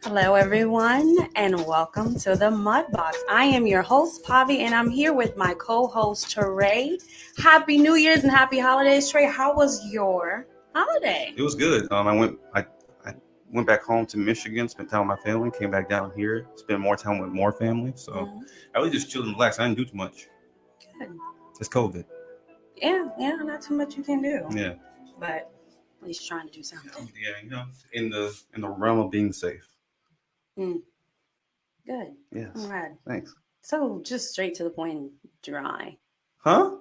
Hello, everyone, and welcome to the MudBox. I am your host, Pavi, and I'm here with my co-host, Trey. Happy New Year's and happy holidays, Trey. How was your holiday? It was good. I went back home to Michigan, spent time with my family, came back down here, spent more time with more family. So I really just chilled and relaxed. I didn't do too much. Good. It's COVID. Yeah, not too much you can do. Yeah. But at least trying to do something. Yeah, in the realm of being safe. Good. Yes. I'm glad. Thanks. So just straight to the point and dry. Huh?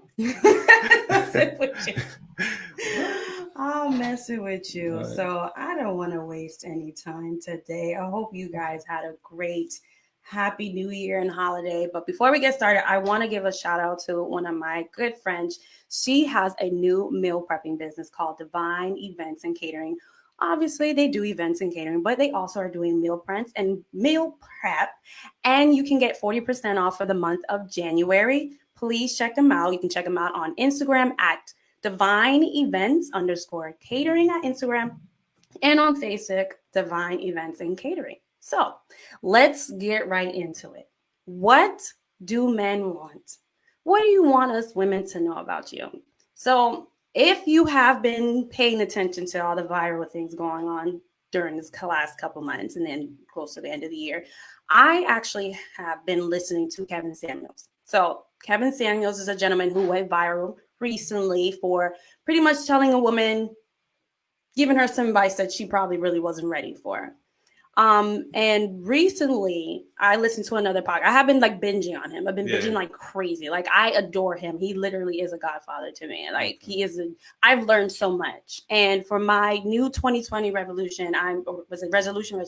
I'm messing with you. Right. So I don't want to waste any time today. I hope you guys had a great happy new year and holiday. But before we get started, I want to give a shout out to one of my good friends. She has a new meal prepping business called Divine Events and Catering. Obviously, they do events and catering, but they also are doing meal preps and meal prep. And you can get 40% off for the month of January. Please check them out. You can check them out on Instagram at Divine Events _ Catering at Instagram and on Facebook, Divine Events and Catering. So let's get right into it. What do men want? What do you want us women to know about you? So if you have been paying attention to all the viral things going on during this last couple months and then close to the end of the year, I actually have been listening to Kevin Samuels. So Kevin Samuels is a gentleman who went viral recently for pretty much telling a woman, giving her some advice that she probably really wasn't ready for. And recently I listened to another podcast. I have been like binging on him. I've been binging like crazy. Like I adore him. He literally is a godfather to me. Like I've learned so much. And for my new 2020 revolution, resolution,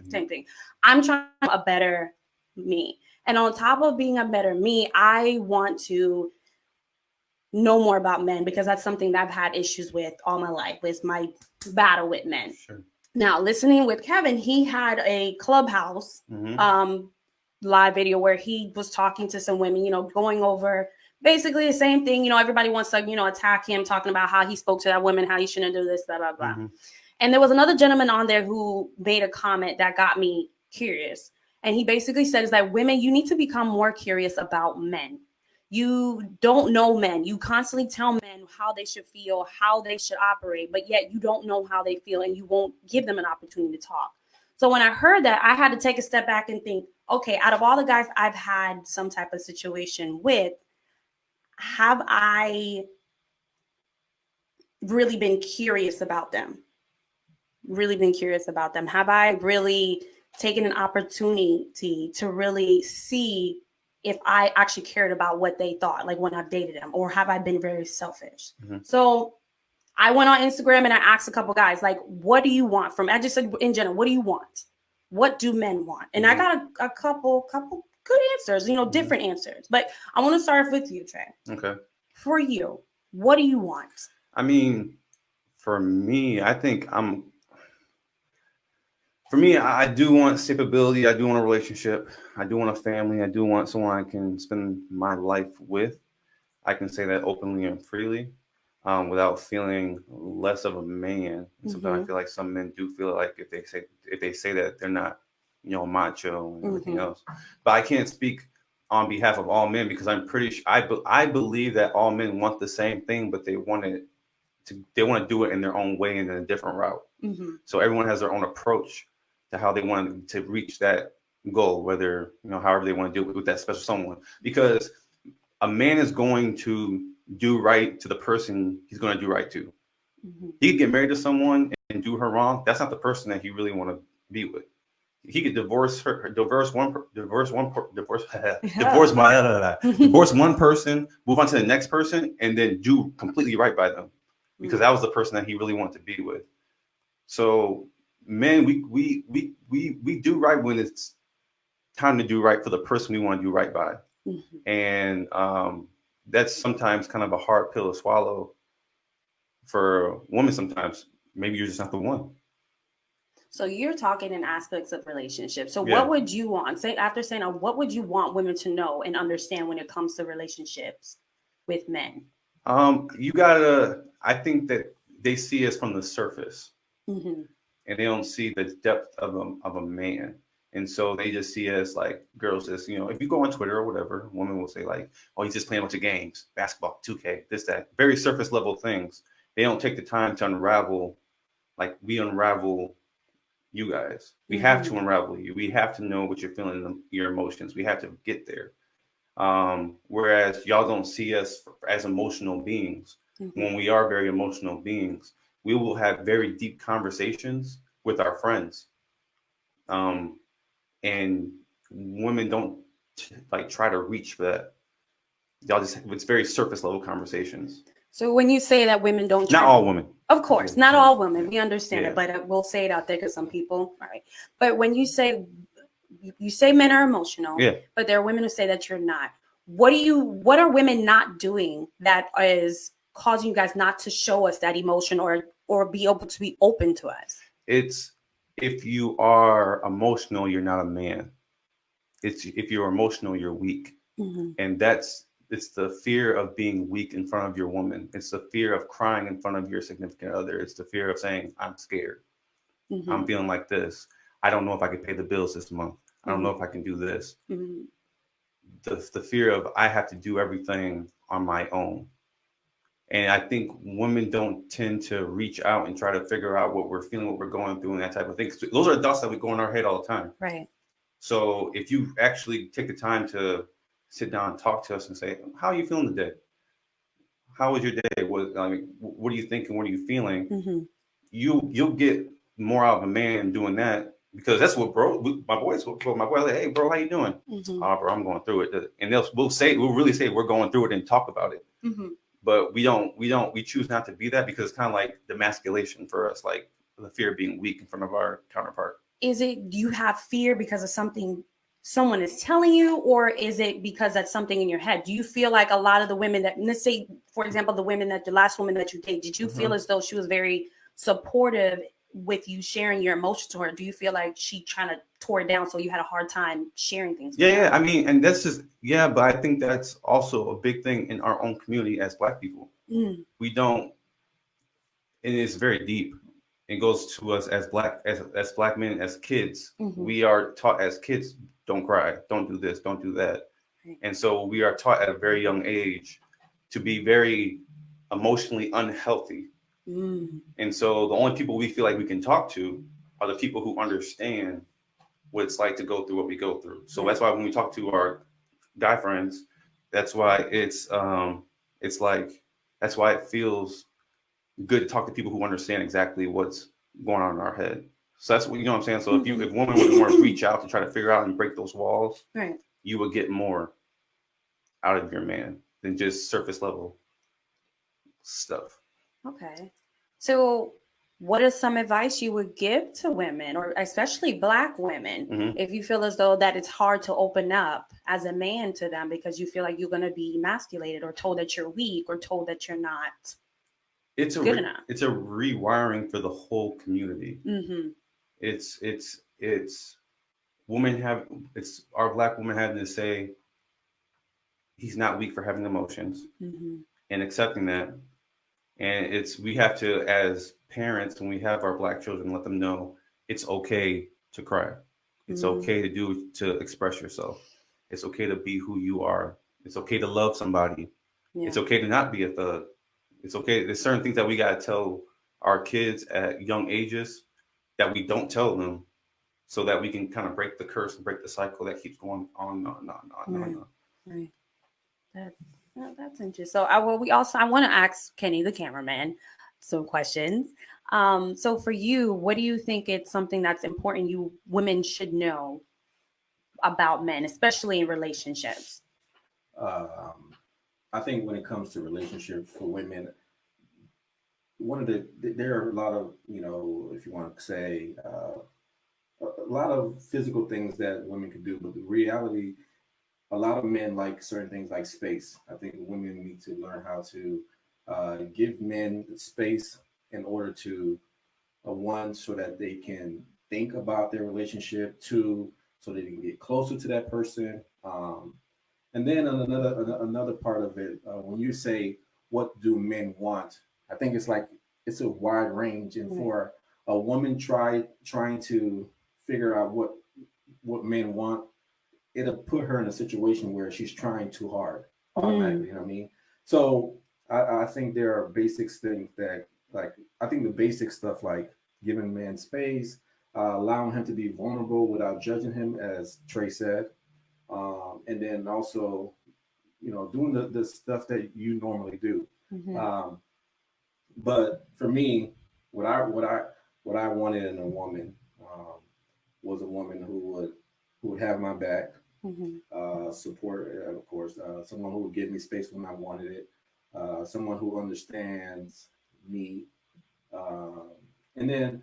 same thing. I'm trying to be a better me. And on top of being a better me, I want to know more about men because that's something that I've had issues with all my life, with my battle with men. Sure. Now, listening with Kevin, he had a Clubhouse live video where he was talking to some women, going over basically the same thing. Everybody wants to, attack him, talking about how he spoke to that woman, how he shouldn't do this, blah, blah, blah. And there was another gentleman on there who made a comment that got me curious. And he basically says that women, you need to become more curious about men. You don't know men. You constantly tell men how they should feel, how they should operate, but yet you don't know how they feel and you won't give them an opportunity to talk. So when I heard that, I had to take a step back and think, okay, out of all the guys I've had some type of situation with, have I really been curious about them? Have I really taken an opportunity to really see if I actually cared about what they thought, like when I've dated them, or have I been very selfish? So I went on Instagram and I asked a couple guys, like, what do you want from, I just said in general, what do you want? What do men want? And I got a couple good answers, different answers. But I want to start with you, Trey. Okay. For you, what do you want? I mean, for me, I do want stability. I do want a relationship. I do want a family. I do want someone I can spend my life with. I can say that openly and freely, without feeling less of a man. And sometimes I feel like some men do feel like if they say that they're not, macho and everything else. But I can't speak on behalf of all men because I'm pretty sure I believe that all men want the same thing, but they want to do it in their own way and in a different route. So everyone has their own approach to how they want to reach that goal, whether, however they want to do it with that special someone. Because a man is going to do right to the person he's going to do right to. He could get married to someone and do her wrong. That's not the person that he really want to be with. He could divorce one person, move on to the next person, and then do completely right by them, because that was the person that he really wanted to be with. So men, we do right when it's time to do right for the person we want to do right by. And that's sometimes kind of a hard pill to swallow for women. Sometimes maybe you're just not the one. So you're talking in aspects of relationships. So what would you want? What would you want women to know and understand when it comes to relationships with men? I think that they see us from the surface. and they don't see the depth of a man. And so they just see us like girls just, if you go on Twitter or whatever, women will say like, oh, he's just playing a bunch of games, basketball, 2K, this, that, very surface level things. They don't take the time to unravel, like we unravel you guys. We have to unravel you. We have to know what you're feeling, your emotions. We have to get there. Whereas y'all don't see us as emotional beings. When we are very emotional beings, we will have very deep conversations with our friends. Um, and women don't like try to reach for that. Y'all just, it's very surface level conversations. So when you say that women don't Not try, all women. of course, not all women, we understand Yeah. it, but we'll say it out there because some people, all right. But when you say men are emotional, Yeah. but there are women who say that you're not. What are women not doing that is causing you guys not to show us that emotion or be able to be open to us? It's, if you are emotional, you're not a man. It's, if you're emotional, you're weak. And it's the fear of being weak in front of your woman. It's the fear of crying in front of your significant other. It's the fear of saying, I'm scared. I'm feeling like this. I don't know if I can pay the bills this month. I don't know if I can do this. The fear of I have to do everything on my own. And I think women don't tend to reach out and try to figure out what we're feeling, what we're going through, and that type of thing. Those are thoughts that we go in our head all the time. Right. So if you actually take the time to sit down and talk to us and say, how are you feeling today? How was your day? What are you thinking? What are you feeling? You'll get more out of a man doing that, because that's what my boys will my boy like, hey bro, how you doing? Oh bro, I'm going through it. And we'll really say we're going through it and talk about it. But we choose not to be that, because it's kind of like demasculation for us, like the fear of being weak in front of our counterpart. Is it, do you have fear because of something someone is telling you, or is it because that's something in your head? Do you feel like a lot of the women that, let's say, for example, the last woman that you dated, did you feel as though she was very supportive with you sharing your emotions to her? Do you feel like she trying to tore it down, so you had a hard time sharing things with her? I mean, and that's just, but I think that's also a big thing in our own community as Black people. We don't, and it's very deep. It goes to us as Black men, as kids. We are taught as kids, don't cry, don't do this, don't do that. And so we are taught at a very young age to be very emotionally unhealthy. And so the only people we feel like we can talk to are the people who understand what it's like to go through what we go through. So that's why when we talk to our guy friends, that's why it's like, that's why it feels good to talk to people who understand exactly what's going on in our head. So that's what, you know what I'm saying? So if women would want to reach out to try to figure out and break those walls, Right. you would get more out of your man than just surface level stuff. Okay. So what is some advice you would give to women, or especially Black women, if you feel as though that it's hard to open up as a man to them because you feel like you're going to be emasculated or told that you're weak or told that you're not good enough? It's a rewiring for the whole community. It's our Black women having to say he's not weak for having emotions and accepting that. And we have to, as parents, when we have our Black children, let them know it's okay to cry. It's okay to express yourself. It's okay to be who you are. It's okay to love somebody. It's okay to not be a thug. It's okay. There's certain things that we got to tell our kids at young ages that we don't tell them, so that we can kind of break the curse and break the cycle that keeps going on and on and on and on. Right. That's interesting. So I want to ask Kenny, the cameraman, some questions. So for you, what do you think it's something that's important women should know about men, especially in relationships? I think when it comes to relationships for women, there are a lot of, if you want to say, a lot of physical things that women can do, but the reality, a lot of men like certain things like space. I think women need to learn how to give men space in order to, one, so that they can think about their relationship, two, so they can get closer to that person. And then on another part of it, when you say what do men want, I think it's a wide range, and for a woman trying to figure out what men want, it'll put her in a situation where she's trying too hard automatically. You know what I mean? So I think there are basics things that, like, I think the basic stuff like giving man space, allowing him to be vulnerable without judging him, as Trey said, and then also, doing the stuff that you normally do. Um, but for me, what I wanted in a woman, was a woman who would have my back, support, of course, someone who would give me space when I wanted it, someone who understands me, um, and then,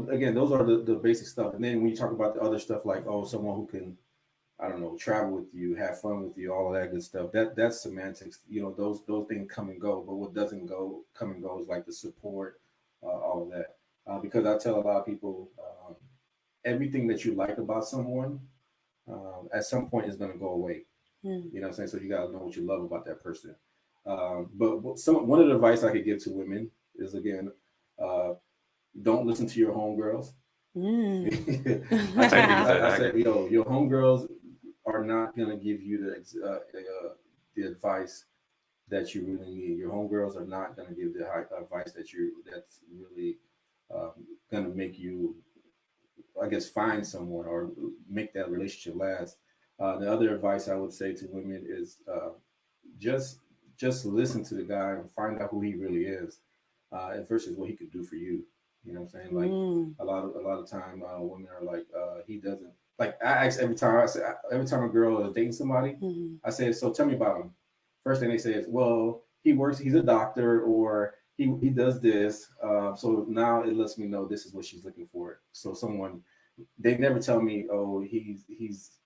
again, those are the basic stuff. And then when you talk about the other stuff, like, oh, someone who can, I don't know, travel with you, have fun with you, all of that good stuff. That's semantics. Those things come and go. But what doesn't come and go is like the support, all of that. Because I tell a lot of people, everything that you like about someone, at some point is going to go away. You know what I'm saying? So you got to know what you love about that person. But one of the advice I could give to women is, again, don't listen to your homegirls. I said, your homegirls are not going to give you the advice that you really need. Your homegirls are not going to give the advice that's really going to make you, I guess, find someone or make that relationship last. The other advice I would say to women is, just listen to the guy and find out who he really is, versus what he could do for you. You know what I'm saying? Like, a lot of time, women are like, he doesn't, like, I ask every time a girl is dating somebody, I say, so tell me about him. First thing they say is, well, he's a doctor, or he does this. So now it lets me know this is what she's looking for. So they never tell me, oh, he's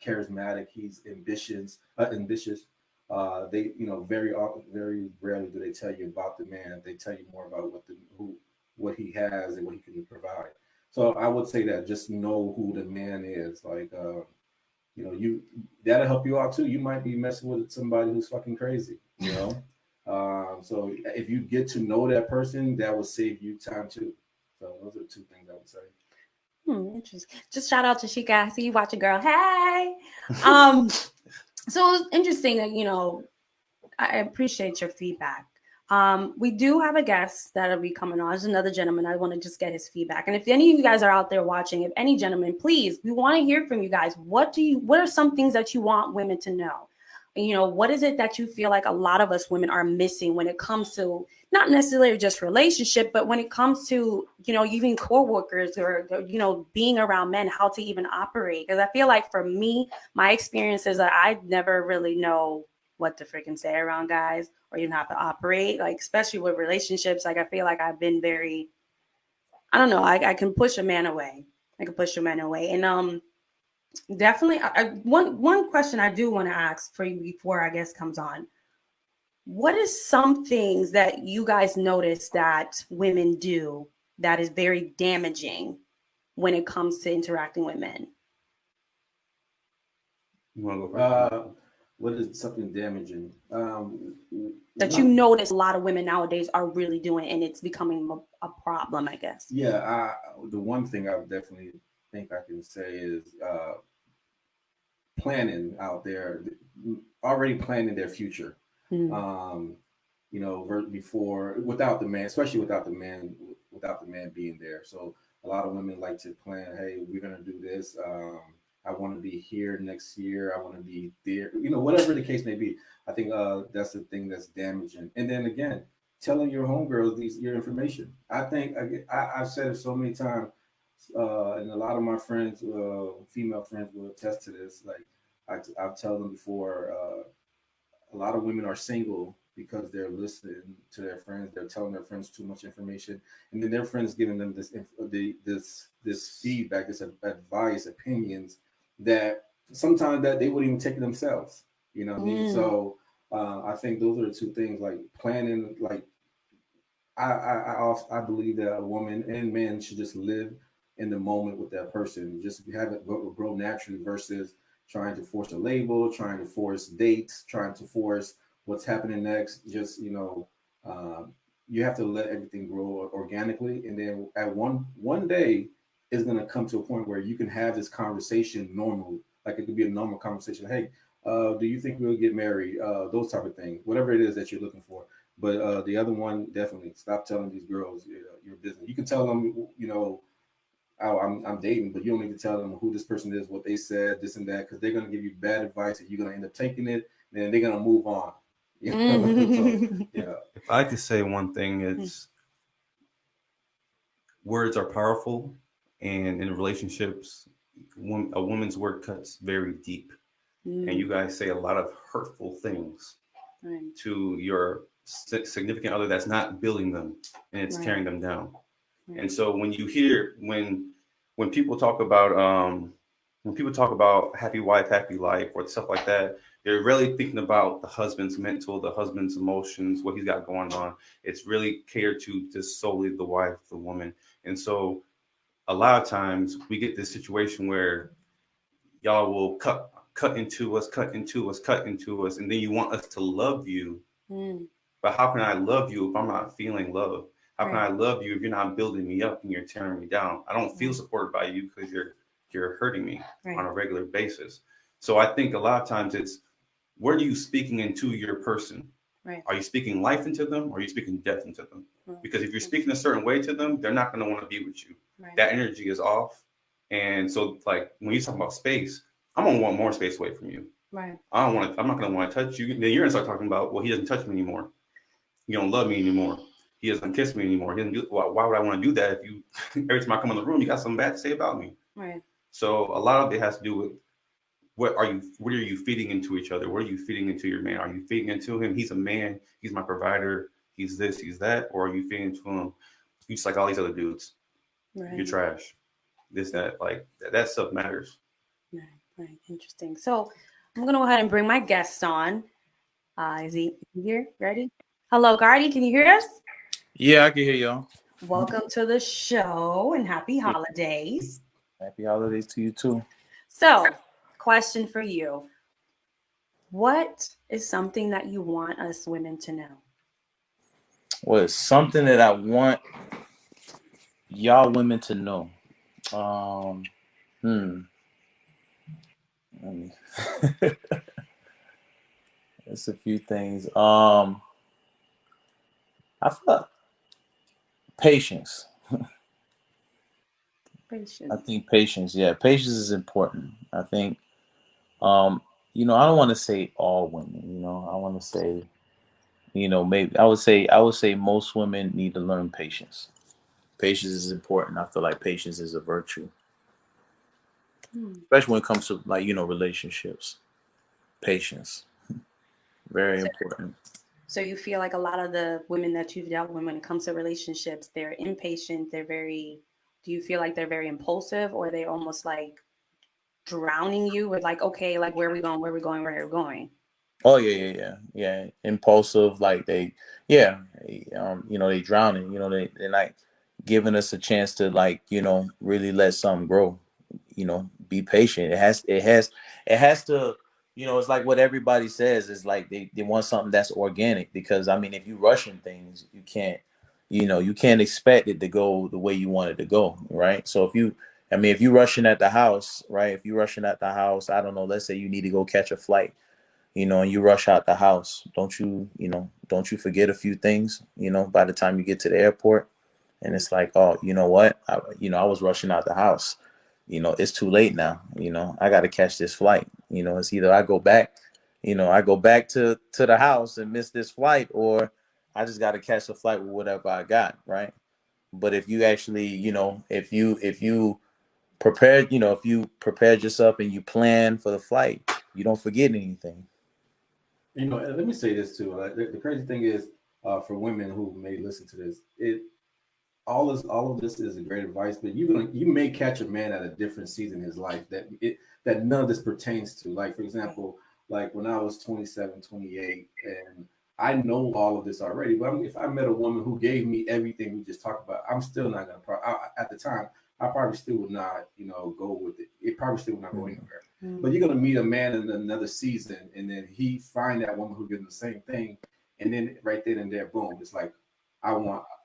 charismatic, he's ambitious. They, very very rarely do they tell you about the man. They tell you more about what he has and what he can provide. So I would say that just know who the man is. Like, that'll help you out too. You might be messing with somebody who's fucking crazy, So if you get to know that person, that will save you time too. So those are two things I would say. Interesting. Just shout out to Sheikah. I see you watching, girl. Hey. So it's interesting that, I appreciate your feedback. We do have a guest that'll be coming on. There's another gentleman. I want to just get his feedback. And if any of you guys are out there watching, if any gentlemen, please, we want to hear from you guys. What are some things that you want women to know? What is it that you feel like a lot of us women are missing when it comes to not necessarily just relationship, but when it comes to, even coworkers or, being around men, how to even operate? Because I feel like for me, my experience is that I never really know what to freaking say around guys or even how to operate, like, especially with relationships. Like, I feel like I've been very, I don't know, I can push a man away. And definitely, one question I do want to ask for you before our guest comes on. What is some things that you guys notice that women do that is very damaging when it comes to interacting with men? You want to go first? What is something damaging? That you notice a lot of women nowadays are really doing, and it's becoming a problem, I guess. Yeah, the one thing I would definitely think I can say is planning out there, already planning their future. Before, without the man, especially without the man being there. So a lot of women like to plan, hey, we're gonna do this. I want to be here next year. I want to be there. Whatever the case may be. I think that's the thing that's damaging. And then again, telling your homegirls your information. I think I've said it so many times, and a lot of my friends, female friends, will attest to this. Like, I've told them before, a lot of women are single because they're listening to their friends. They're telling their friends too much information, and then their friends giving them this feedback, this advice, opinions that sometimes that they wouldn't even take it themselves. You know what I mean? So I think those are the two things, like planning. Like, I believe that a woman and men should just live in the moment with that person, just have it grow naturally versus trying to force a label, trying to force dates, trying to force what's happening next. Just you have to let everything grow organically, and then at one day it's gonna come to a point where you can have this conversation normal, like it could be a normal conversation. Hey, do you think we'll get married? Those type of things, whatever it is that you're looking for. But the other one, definitely stop telling these girls your business. You can tell them, oh, I'm dating, but you don't need to tell them who this person is, what they said, this and that, because they're gonna give you bad advice, and you're gonna end up taking it, and then they're gonna move on. So yeah. If I could say one thing, it's words are powerful, and in relationships, a woman's word cuts very deep. And you guys say a lot of hurtful things to your significant other that's not building them, and it's tearing them down. And so when you hear when people talk about happy wife, happy life, or stuff like that, they're really thinking about the husband's mental, the husband's emotions, what he's got going on. It's really catered to just solely the wife, the woman. And so a lot of times we get this situation where y'all will cut into us, and then you want us to love you. But how can I love you if I'm not feeling love? How can I love you if you're not building me up and you're tearing me down? I don't feel supported by you because you're hurting me on a regular basis. So I think a lot of times it's, where are you speaking into your person? Are you speaking life into them, or are you speaking death into them? Because if you're speaking a certain way to them, they're not going to want to be with you. That energy is off. And so, like, when you talk about space, I'm going to want more space away from you. I'm not going to want to touch you. Then you're going to start talking about, well, he doesn't touch me anymore. You don't love me anymore. He doesn't kiss me anymore. He doesn't do, why would I want to do that if you, every time I come in the room, you got something bad to say about me? So a lot of it has to do with, what are you feeding into each other? What are you feeding into your man? Are you feeding into him? He's a man. He's my provider. He's this, he's that. Or are you feeding into him? You just like all these other dudes. You're trash. This, that, like that stuff matters. Right. Interesting. So I'm going to go ahead and bring my guest on. Is he here? Ready? Hello, Gardy. Can you hear us? Yeah, I can hear y'all. Welcome to the show and happy holidays. Happy holidays to you too. So, question for you. What is something that you want us women to know? Well, it's something that I want y'all women to know. It's a few things. I feel like patience. Patience. I think patience. Yeah, patience is important. I think, I don't want to say all women. I want to say, maybe I would say most women need to learn patience. Patience is important. I feel like patience is a virtue, especially when it comes to relationships. Patience, very important. So you feel like a lot of the women that you've dealt with when it comes to relationships, they're impatient. Do you feel like they're very impulsive, or they almost like drowning you with like, okay, like where are we going? Where are we going? Where are we going? Oh yeah. Impulsive, like they drowning. They're not giving us a chance to really let something grow. Be patient. It has to. It's like what everybody says is like they want something that's organic, because I mean, if you rushing things, you can't expect it to go the way you want it to go, right? So if you rushing at the house, right? If you rushing at the house, I don't know, let's say you need to go catch a flight, and you rush out the house. Don't you forget a few things, by the time you get to the airport, and it's like, oh, you know what? I was rushing out the house. It's too late now. I got to catch this flight. It's either I go back to the house and miss this flight, or I just got to catch the flight with whatever I got, right? But if you actually, if you prepared yourself and you plan for the flight, you don't forget anything. Let me say this too. Like, the crazy thing is, for women who may listen to this, all of this is a great advice, but you may catch a man at a different season in his life that none of this pertains to. Like, for example, like when I was 27, 28, and I know all of this already, but if I met a woman who gave me everything we just talked about, I'm still not gonna. At the time, I probably still would not, go with it. It probably still would not go anywhere. But you're gonna meet a man in another season, and then he find that woman who gives him the same thing, and then right then and there, boom, it's like,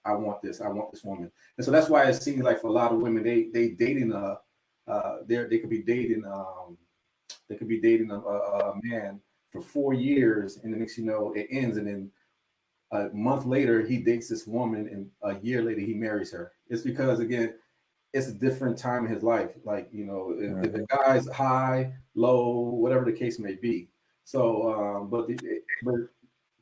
I want this woman. And so that's why it seems like for a lot of women, they dating they could be dating a man for 4 years, and the next you know it ends, and then a month later he dates this woman, and a year later he marries her. It's because again, it's a different time in his life. Like, you know, if the guy's high, low, whatever the case may be. So, but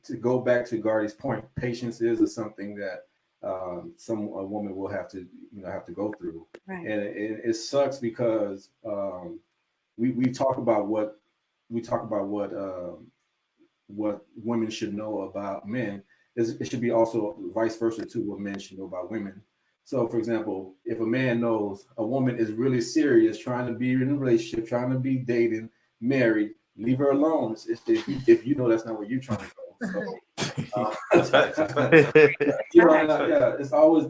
to go back to Gardy's point, patience is something that a woman will have to, have to go through. Right. And it sucks because we talk about what what women should know about men. It should be also vice versa too, what men should know about women. So, for example, if a man knows a woman is really serious, trying to be in a relationship, trying to be dating, married, leave her alone. If you know that's not where you're trying to go. So, it's always.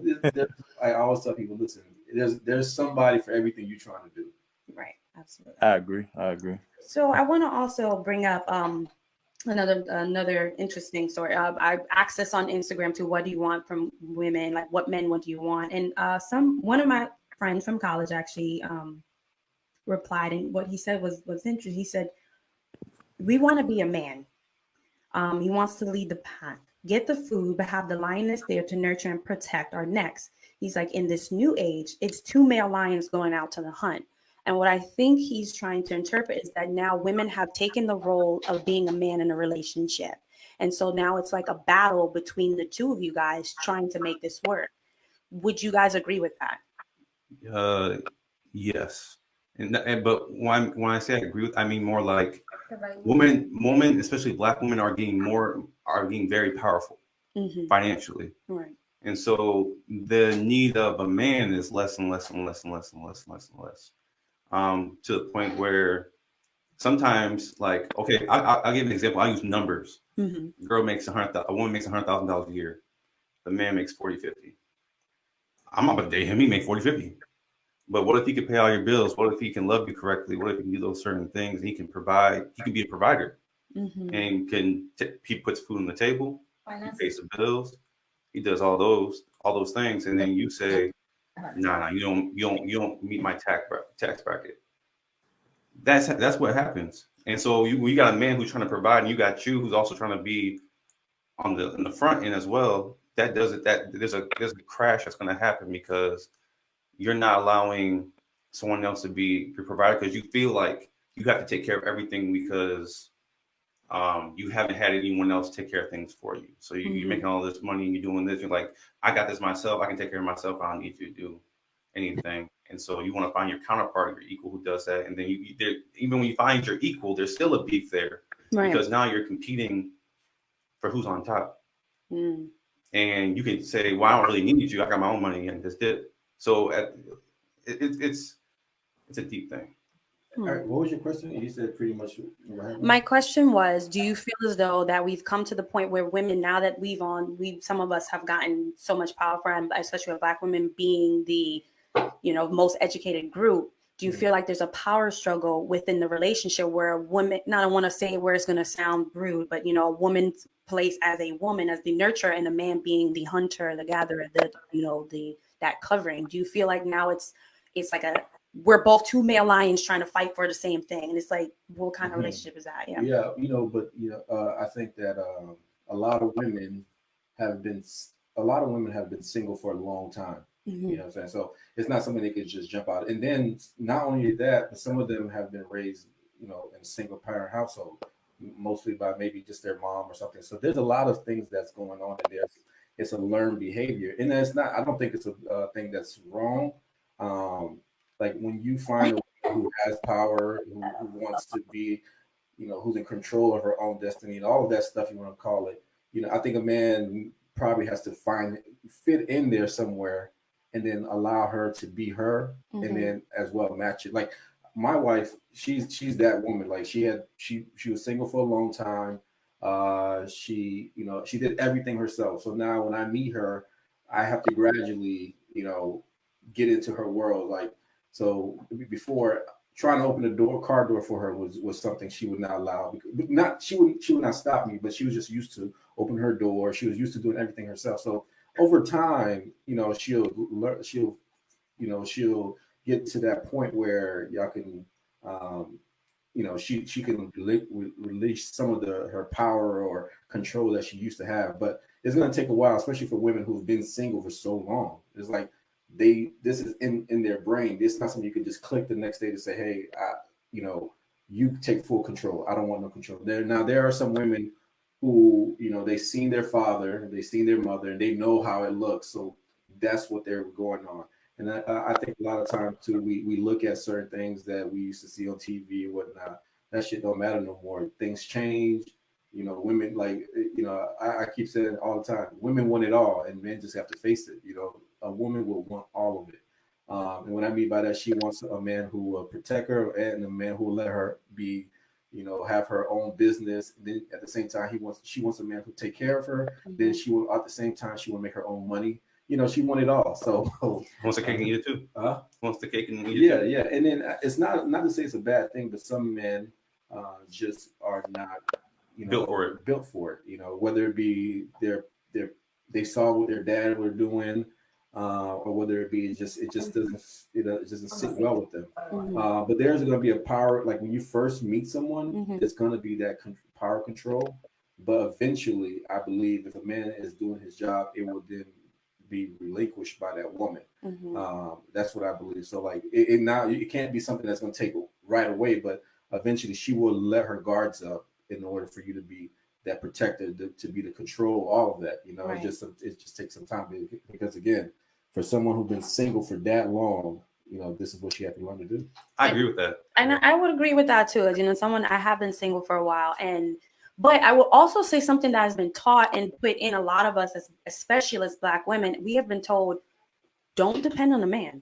I always tell people, listen, there's somebody for everything you're trying to do. Right. Absolutely. I agree. So I want to also bring up another interesting story. I asked this on Instagram too. What do you want from women? Like, what men? What do you want? And one of my friends from college actually replied, and what he said was interesting. He said, "We want to be a man. He wants to lead the pack, get the food, but have the lioness there to nurture and protect our necks." He's like, in this new age, it's 2 male lions going out to the hunt. And what I think he's trying to interpret is that now women have taken the role of being a man in a relationship. And so now it's like a battle between the two of you guys trying to make this work. Would you guys agree with that? Yes. But when I say I agree with, I mean more like women, especially Black women, are getting very powerful financially. Right. And so the need of a man is less and less and less and less and less and less and less. To the point where sometimes, like, okay, I'll give an example. I use numbers. A woman makes $100,000 a year. The man makes 40, 50. I'm not gonna date him. He make 40, 50. But what if he can pay all your bills? What if he can love you correctly? What if he can do those certain things? And he can provide. He can be a provider, and he puts food on the table. He pays the bills. He does all those things, and then you say, "Nah, you don't meet my tax bracket." That's what happens. And so you got a man who's trying to provide, and you got you who's also trying to be in the front end as well. That does it. That there's a crash that's going to happen because you're not allowing someone else to be your provider because you feel like you have to take care of everything because you haven't had anyone else take care of things for you. So you're making all this money and you're doing this. You're like, I got this myself. I can take care of myself. I don't need you to do anything. And so you want to find your counterpart, your equal, who does that. And then even when you find your equal, there's still a beef there because now you're competing for who's on top. And you can say, well, I don't really need you. I got my own money and this did. So it's a deep thing. All right, what was your question? You said pretty much. My question was, do you feel as though that we've come to the point where women, now that some of us have gotten so much power from, especially with Black women being the, most educated group, do you feel like there's a power struggle within the relationship where a woman, not I want to say where it's going to sound rude, but, a woman's place as a woman, as the nurturer, and a man being the hunter, the gatherer, that covering. Do you feel like now it's like we're both 2 male lions trying to fight for the same thing, and it's like, what kind of relationship is that? I think that a lot of women have been single for a long time. You know what I'm saying? So it's not something they could just jump out. And then not only that, but some of them have been raised, in a single parent household, mostly by maybe just their mom or something. So there's a lot of things that's going on in there. It's a learned behavior, and it's not. I don't think it's a thing that's wrong. Like when you find a woman who has power, who wants to be, who's in control of her own destiny and all of that stuff you want to call it. I think a man probably has to fit in there somewhere, and then allow her to be her, and then as well match it. Like my wife, she's that woman. Like she was single for a long time. She did everything herself. So now when I meet her, I have to gradually, get into her world. Like, so before, trying to open the car door for her was something she would not allow. She would not stop me, but she was just used to open her door. She was used to doing everything herself. So over time, she'll she'll get to that point where y'all can, um, she can release some of her power or control that she used to have. But it's going to take a while, especially for women who've been single for so long. It's like this is in their brain. This is not something you can just click the next day to say, hey, you take full control. I don't want no control. There are some women who, they've seen their father, they've seen their mother, and they know how it looks. So that's what they're going on. And I think a lot of times too, we look at certain things that we used to see on TV and whatnot. That shit don't matter no more. Things change. Women, like, I keep saying all the time, women want it all, and men just have to face it. A woman will want all of it. And what I mean by that, she wants a man who will protect her and a man who will let her be, have her own business. And then at the same time, she wants a man who take care of her. Then she will, at the same time, she will make her own money. She want it all. So wants the cake and eat it too. Wants the cake and eat it. Yeah, too. Yeah. And then it's not to say it's a bad thing, but some men just are not, built for it. Built for it. Whether it be they saw what their dad were doing, or whether it be it just doesn't sit well with them. But there's going to be a power, like when you first meet someone, there's going to be that power control. But eventually, I believe if a man is doing his job, it will then be relinquished by that woman. That's what I believe. So like it can't be something that's going to take right away, but eventually she will let her guards up in order for you to be that protector, to be the control, all of that. Right. It just takes some time because again, for someone who's been single for that long, this is what you have to learn to do. I agree with that. And I would agree with that too. As someone, I have been single for a while, but I will also say something that has been taught and put in a lot of us, especially as Black women. We have been told, don't depend on a man.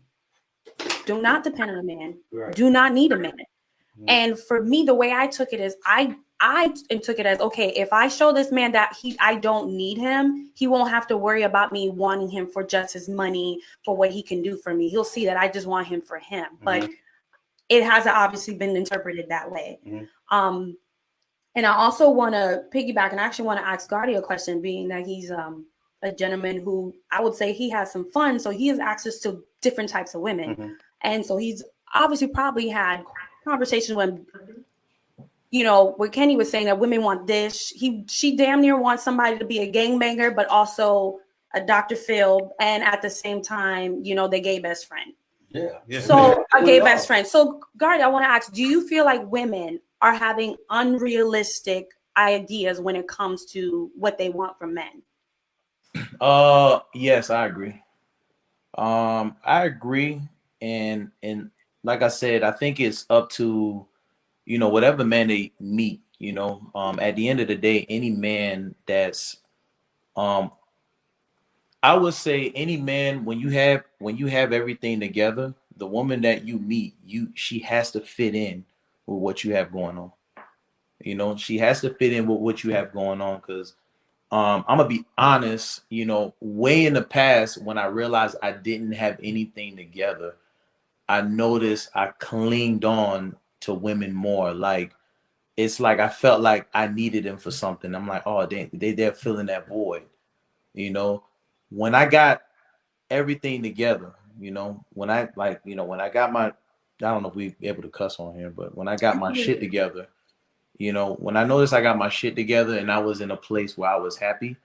Do not depend on a man. Right. Do not need a man. And for me, the way I took it is I took it as, okay, if I show this man that I don't need him, he won't have to worry about me wanting him for just his money, for what he can do for me. He'll see that I just want him for him. But it hasn't obviously been interpreted that way. And I also want to piggyback, and I actually want to ask Gardy a question, being that he's a gentleman who I would say he has some fun. So he has access to different types of women. And so he's obviously probably had conversations when, where Kenny was saying that women want this. She damn near wants somebody to be a gangbanger, but also a Dr. Phil. And at the same time, the gay best friend. Yeah. So a gay best friend. So Gardy, I want to ask, do you feel like women are having unrealistic ideas when it comes to what they want from men? Yes, I agree. I agree. And like I said, I think it's up to, whatever man they meet, at the end of the day, any man that's, I would say any man, when you have everything together, the woman that you meet, she has to fit in with what you have going on. She has to fit in with what you have going on. Cause, I'm gonna be honest, way in the past, when I realized I didn't have anything together, I noticed I clinged on to women more. Like, it's like I felt like I needed them for something. I'm like, oh, they're filling that void. When I got everything together, when I got my, I don't know if we able to cuss on here, but when I got my shit together, when I noticed I got my shit together and I was in a place where I was happy,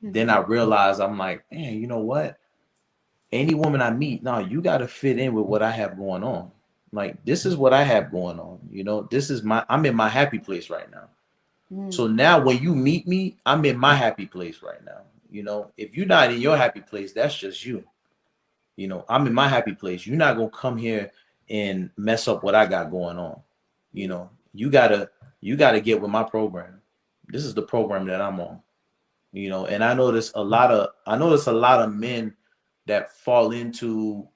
then I realized, I'm like, man, you know what? Any woman I meet, no, you got to fit in with what I have going on. Like, this is what I have going on. I'm in my happy place right now. So now when you meet me, I'm in my happy place right now. If you're not in your happy place, that's just you. I'm in my happy place. You're not going to come here and mess up what I got going on. You gotta get with my program. This is the program that I'm on. And I notice a lot of men that fall into,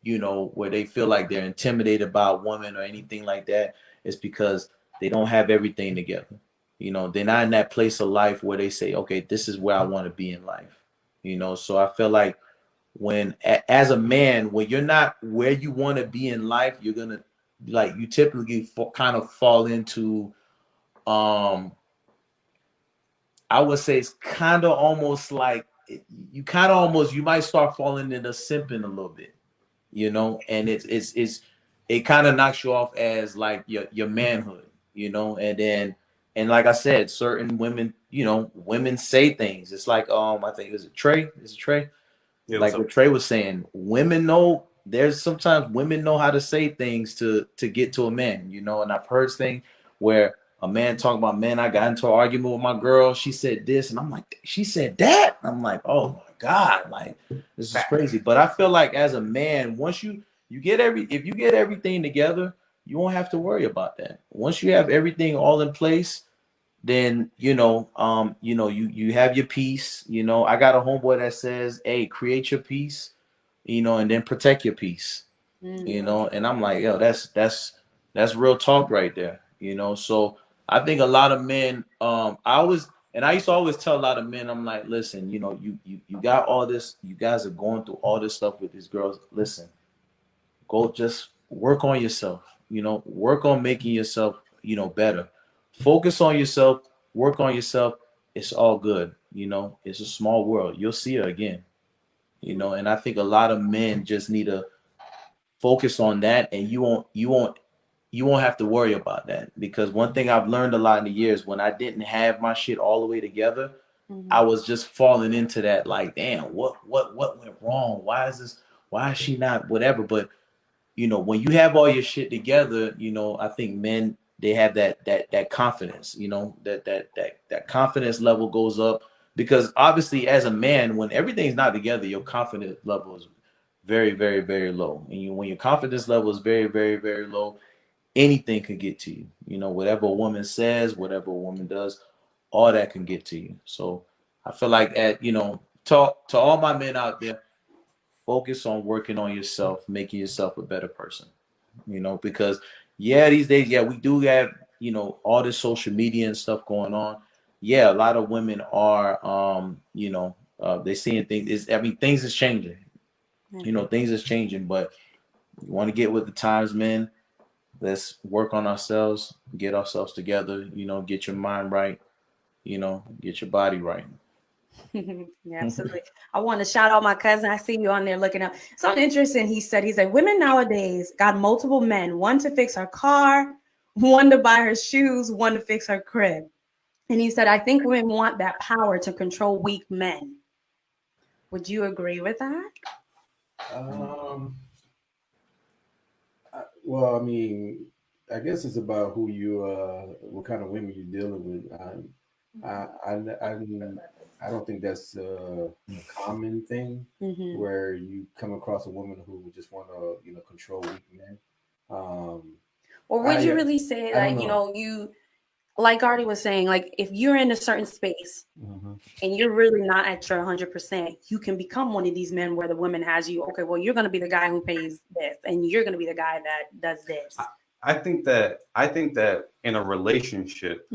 where they feel like they're intimidated by a woman or anything like that. It's because they don't have everything together. They're not in that place of life where they say, okay, this is where I want to be in life. So I feel like as a man, when you're not where you want to be in life, you're gonna, like, you typically kind of fall into, I would say it's kind of almost like you kind of almost, you might start falling into simping a little bit, you know, and it kind of knocks you off as like your manhood, you know, and then, and like I said, certain women, you know, women say things. It's like, I think, is it Trey? Is it Trey? Yeah, Like what Trey was saying, women know, there's sometimes women know how to say things to get to a man, you know, and I've heard things where a man talking about, man, I got into an argument with my girl, she said this, and I'm like, she said that. I'm like, oh my God, like this is crazy. But I feel like as a man, once you get if you get everything together, you won't have to worry about that. Once you have everything all in place, then you have your peace. You know, I got a homeboy that says, hey, create your peace, you know, and then protect your peace, you know. And I'm like, yo, that's real talk right there, you know. So I think a lot of men, I used to always tell a lot of men, I'm like, listen, you know, you got all this, you guys are going through all this stuff with these girls. Listen, go just work on yourself, you know, work on making yourself, you know, better. Focus on yourself, work on yourself. It's all good, you know. It's a small world. You'll see her again, you know. And I think a lot of men just need to focus on that, and you won't have to worry about that. Because one thing I've learned a lot in the years, when I didn't have my shit all the way together, I was just falling into that, like, damn, what went wrong? Why is she not whatever? But you know, when you have all your shit together, you know, I think men, they have that confidence, you know, that confidence level goes up. Because obviously as a man, when everything's not together, your confidence level is very, very, very low. And when your confidence level is very, very, very low, anything could get to you. You know, whatever a woman says, whatever a woman does, all that can get to you. So I feel like, to all my men out there, focus on working on yourself, making yourself a better person, you know. Because yeah, these days, yeah, we do have, you know, all this social media and stuff going on. Yeah, a lot of women are they're seeing things. Things is changing, you know, things is changing. But you want to get with the times, man. Let's work on ourselves, get ourselves together, you know, get your mind right, you know, get your body right. Yeah, absolutely. I want to shout out my cousin. I see you on there looking up. Something interesting. He said, women nowadays got multiple men, one to fix her car, one to buy her shoes, one to fix her crib. And he said, I think women want that power to control weak men. Would you agree with that? Um, well, I mean, I guess it's about who you, what kind of women you're dealing with. I don't think that's a common thing where you come across a woman who just want to, control weak men. Or would you I really say I don't that, know. you, like Artie was saying, like if you're in a certain space Mhm. and you're really not at your 100%, you can become one of these men where the woman has you, okay, well, you're going to be the guy who pays this and you're going to be the guy that does this. I think that in a relationship,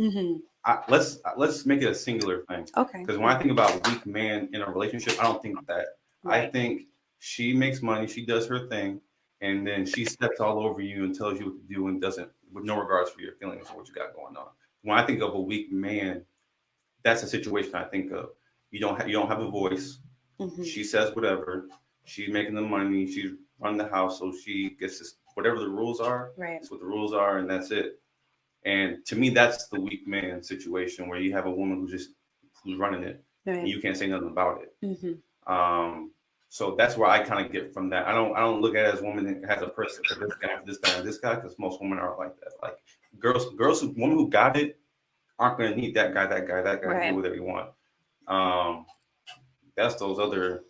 let's make it a singular thing. Okay. Because when I think about weak man in a relationship, I don't think that. I Right. think she makes money, she does her thing, and then she steps all over you and tells you what to do and doesn't, with no regards for your feelings or what you got going on. When I think of a weak man, that's a situation I think of. You don't have a voice. She says whatever. She's making the money. She's running the house, so she gets this, whatever the rules are. Right. That's what the rules are, and that's it. And to me, that's the weak man situation where you have a woman who's running it, and Right. you can't say nothing about it. Mm-hmm. So that's where I kind of get from that. I don't look at it as a woman that has a person for this guy, for this guy, and this guy, because most women aren't like that. Like women who got it aren't going to need that guy to do Right. whatever you want. Um, that's those other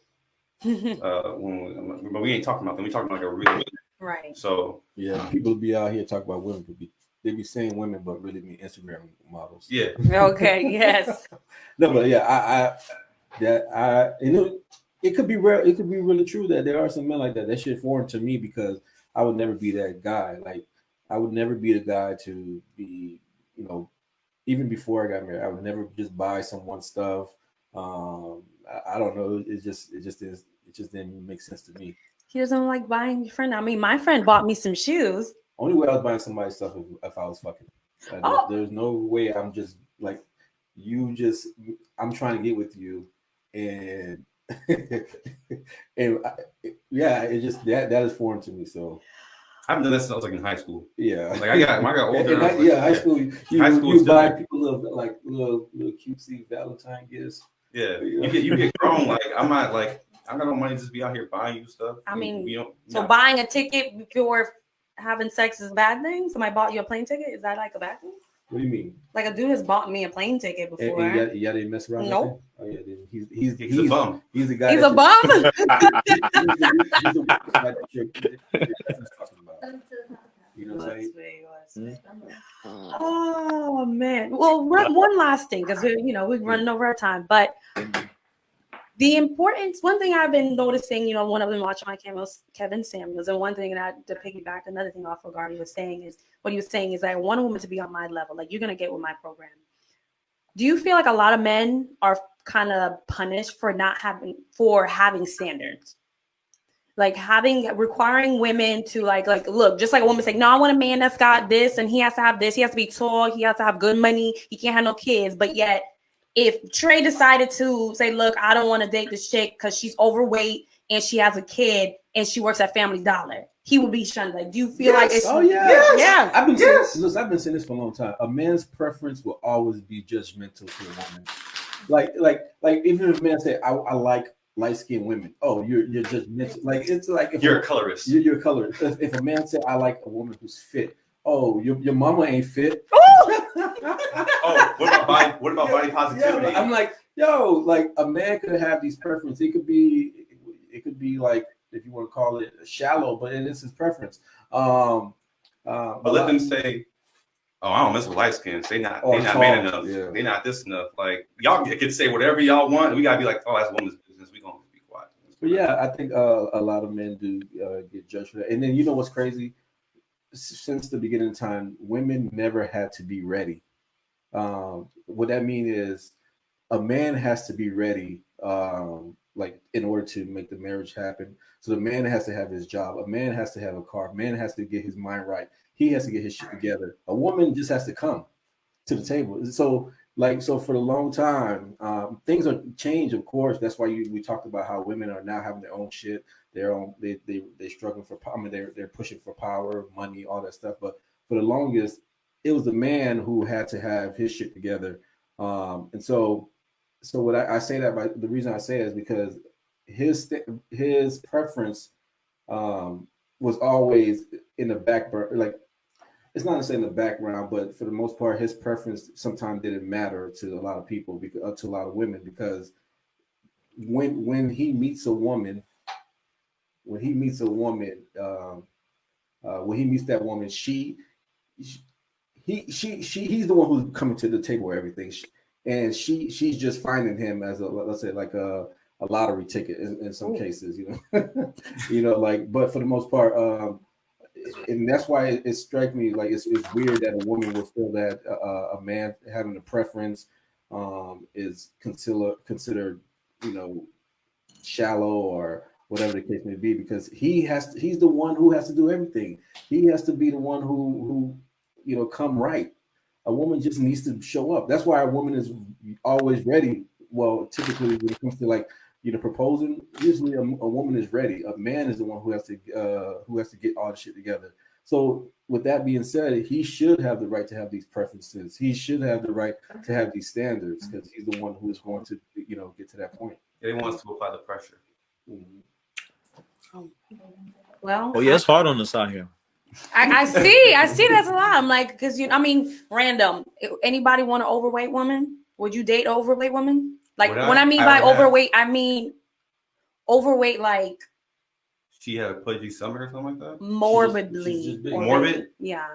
women, but we ain't talking about them. We talking about like a real. Right. So Yeah, people be out here talking about women, they be saying women, but really mean Instagram models. yeah, Okay. Yes. No, but yeah, it could be real. It could be really true that there are some men like that. That shit foreign to me because I would never be that guy. Like I would never be the guy to be, even before I got married, I would never just buy someone's stuff. I don't know. It just didn't make sense to me. He doesn't like buying your friend. I mean, my friend bought me some shoes. Only way I was buying somebody's stuff if I was fucking. Oh, There's no way I'm just like you. I'm trying to get with you, and and yeah, it just that is foreign to me. So I haven't done that since I was like in high school. yeah, Like when I got older. And high school, you buy people little cutesy Valentine gifts. Yeah, you get grown. Like I'm not like I got no money to just be out here buying you stuff. I mean, so buying a ticket before having sex is a bad thing? Somebody bought you a plane ticket? Is that like a bad thing? What do you mean? Like a dude has bought me a plane ticket before. And y'all didn't mess around? Nope. Oh yeah, he's a bum. He's the guy. He's a bum? You know what I'm saying? Oh man. Well, one last thing, because we're running over our time, but the importance, one thing I've been noticing, when I've been watching my Kevin Samuels, and one thing that to piggyback, another thing off of what he was saying is that I want a woman to be on my level. Like, you're going to get with my program. Do you feel like a lot of men are kind of punished for having standards? Like requiring women to like, look, just like a woman saying, no, I want a man that's got this and he has to have this. He has to be tall. He has to have good money. He can't have no kids. But yet, if Trey decided to say, look, I don't want to date this chick because she's overweight and she has a kid and she works at Family Dollar, he would be shunned. Like, do you feel like it's... Oh, yeah. Yes. Yeah. I've been saying this for a long time. A man's preference will always be judgmental to a woman. Like even if a man say, I like light-skinned women. Oh, you're judgmental. Like, it's like... You're a colorist. You're a colorist. If a man said, I like a woman who's fit. Oh, your mama ain't fit. Oh, what about body positivity? Yeah, I'm like, like a man could have these preferences. It could be like, if you want to call it shallow, but it is his preference. But let them say, oh, I don't mess with light skins. They not man enough. Yeah. They not this enough. Like, y'all can say whatever y'all want. We gotta be like, oh, that's woman's business. We gonna be quiet. But yeah, I think a lot of men do get judged for that. And then you know what's crazy? Since the beginning of time, women never had to be ready. What that means is a man has to be ready, like in order to make the marriage happen. So the man has to have his job. A man has to have a car. A man has to get his mind right. He has to get his shit together. A woman just has to come to the table. So for a long time, things are changed. Of course, that's why we talked about how women are now having their own shit. They're struggling for power. I mean, they're pushing for power, money, all that stuff. But for the longest, it was the man who had to have his shit together. And so what I say that by the reason I say it is because his preference was always in the back burner. Like, it's not necessarily in the background, but for the most part, his preference sometimes didn't matter to a lot of people, to a lot of women, because when he meets a woman, when he meets that woman, he's the one who's coming to the table with everything, and she's just finding him as let's say like a lottery ticket in some cases, but for the most part, and that's why it strikes me like it's weird that a woman will feel that a man having a preference is considered shallow or whatever the case may be, because he's the one who has to do everything. He has to be the one who come right. A woman just needs to show up. That's why a woman is always ready. Well, typically when it comes to proposing, usually a woman is ready. A man is the one who has to get all the shit together. So with that being said, he should have the right to have these preferences. He should have the right to have these standards, because he's the one who is going to get to that point. Yeah, he wants to apply the pressure. Mm-hmm. Well, oh yeah, it's hard on us out here. I see that's a lot. I'm like, because random. Anybody want an overweight woman? Would you date an overweight woman? Like, when I mean by overweight, I mean overweight like she had a pudgy stomach or something like that. Morbidly. She's just morbid. Yeah.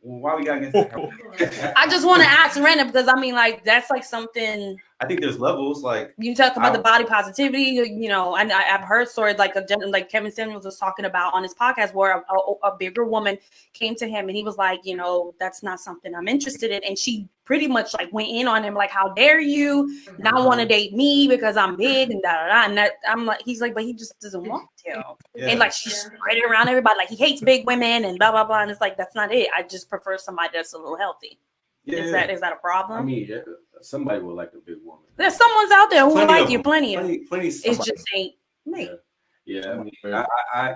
Well, why we got against that? I just want to ask random, because that's like something. I think there's levels. Like, you talk about the body positivity, and I've heard stories like Kevin Samuels was talking about on his podcast, where a bigger woman came to him and he was like, that's not something I'm interested in, and she pretty much like went in on him like, how dare you not want to date me because I'm big and da da da. And that, I'm like, he's like, but he just doesn't want to. Yeah. And like, she spread it around everybody, like he hates big women and blah blah blah. And it's like, that's not it. I just prefer somebody that's a little healthy. Yeah. Is that a problem? I mean, somebody will like a big woman. There's someone's out there who will Plenty like of you, them. plenty of them. Plenty. It Somebody. just ain't me. Yeah, I mean,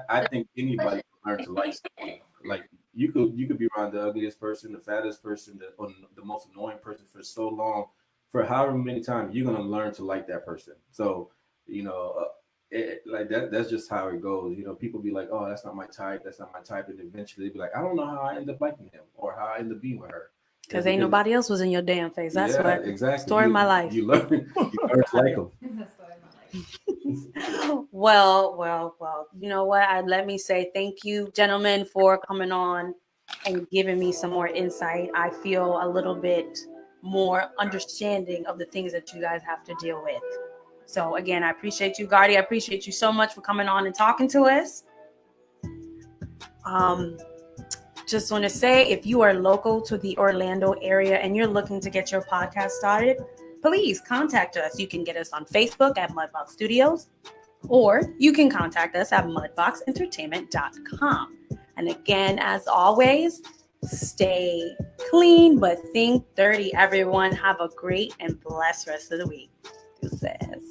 I think anybody can learn to like something. Like you could be around the ugliest person, the fattest person, or the most annoying person for so long, for however many times you're gonna learn to like that person. So like that's just how it goes. People be like, oh, that's not my type, and eventually they be like, I don't know how I end up liking him or how I end up being with her. Because ain't nobody else was in your damn face. That's what exactly. Story of my life. You learn to like them. Well. You know what? Let me say thank you, gentlemen, for coming on and giving me some more insight. I feel a little bit more understanding of the things that you guys have to deal with. So again, I appreciate you, Gardy. I appreciate you so much for coming on and talking to us. Just want to say, if you are local to the Orlando area and you're looking to get your podcast started, please contact us. You can get us on Facebook at MudBox Studios, or you can contact us at mudboxentertainment.com. And again, as always, stay clean, but think dirty, everyone. Have a great and blessed rest of the week. Deuces.